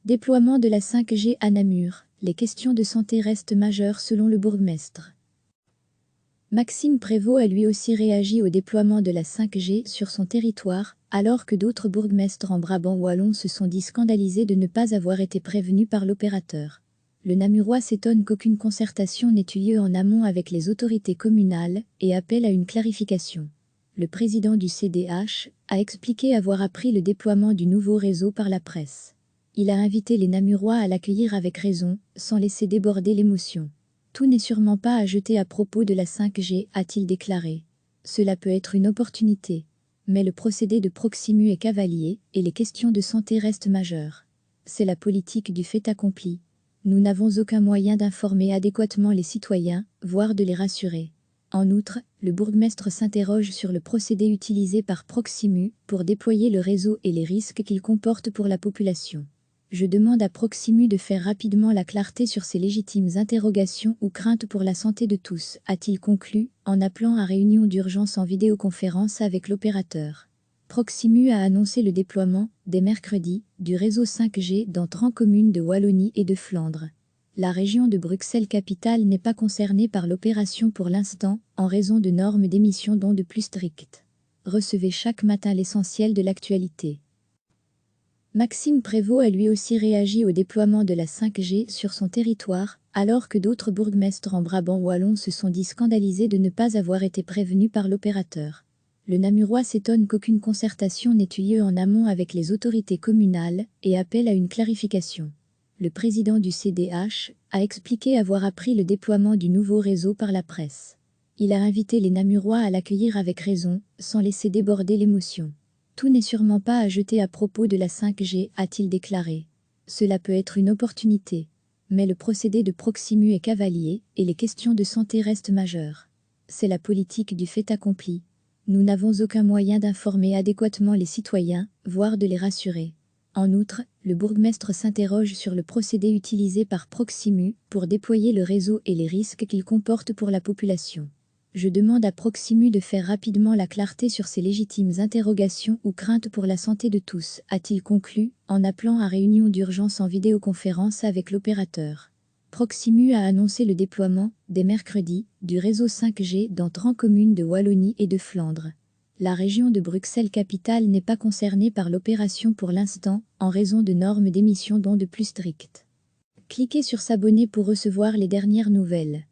Déploiement de la 5G à Namur, les questions de santé restent majeures selon le bourgmestre. Maxime Prévost a lui aussi réagi au déploiement de la 5G sur son territoire, alors que d'autres bourgmestres en Brabant wallon se sont dit scandalisés de ne pas avoir été prévenus par l'opérateur. Le Namurois s'étonne qu'aucune concertation n'ait eu lieu en amont avec les autorités communales et appelle à une clarification. Le président du CDH a expliqué avoir appris le déploiement du nouveau réseau par la presse. Il a invité les Namurois à l'accueillir avec raison, sans laisser déborder l'émotion. Tout n'est sûrement pas à jeter à propos de la 5G, a-t-il déclaré. Cela peut être une opportunité. Mais le procédé de Proximus est cavalier et les questions de santé restent majeures. C'est la politique du fait accompli. Nous n'avons aucun moyen d'informer adéquatement les citoyens, voire de les rassurer. En outre, le bourgmestre s'interroge sur le procédé utilisé par Proximus pour déployer le réseau et les risques qu'il comporte pour la population. Je demande à Proximus de faire rapidement la clarté sur ces légitimes interrogations ou craintes pour la santé de tous, a-t-il conclu, en appelant à réunion d'urgence en vidéoconférence avec l'opérateur. Proximus a annoncé le déploiement, dès mercredi, du réseau 5G dans 30 communes de Wallonie et de Flandre. La région de Bruxelles-Capitale n'est pas concernée par l'opération pour l'instant, en raison de normes d'émission d'ondes plus strictes. Recevez chaque matin l'essentiel de l'actualité. Maxime Prévost a lui aussi réagi au déploiement de la 5G sur son territoire, alors que d'autres bourgmestres en Brabant wallon se sont dit scandalisés de ne pas avoir été prévenus par l'opérateur. Le Namurois s'étonne qu'aucune concertation n'ait eu lieu en amont avec les autorités communales et appelle à une clarification. Le président du CDH a expliqué avoir appris le déploiement du nouveau réseau par la presse. Il a invité les Namurois à l'accueillir avec raison, sans laisser déborder l'émotion. Tout n'est sûrement pas à jeter à propos de la 5G, a-t-il déclaré. Cela peut être une opportunité. Mais le procédé de Proximus est cavalier et les questions de santé restent majeures. C'est la politique du fait accompli. Nous n'avons aucun moyen d'informer adéquatement les citoyens, voire de les rassurer. En outre, le bourgmestre s'interroge sur le procédé utilisé par Proximus pour déployer le réseau et les risques qu'il comporte pour la population. Je demande à Proximus de faire rapidement la clarté sur ces légitimes interrogations ou craintes pour la santé de tous, a-t-il conclu, en appelant à réunion d'urgence en vidéoconférence avec l'opérateur. Proximus a annoncé le déploiement, dès mercredi, du réseau 5G dans 30 communes de Wallonie et de Flandre. La région de Bruxelles-Capitale n'est pas concernée par l'opération pour l'instant, en raison de normes d'émission d'ondes plus strictes. Cliquez sur s'abonner pour recevoir les dernières nouvelles.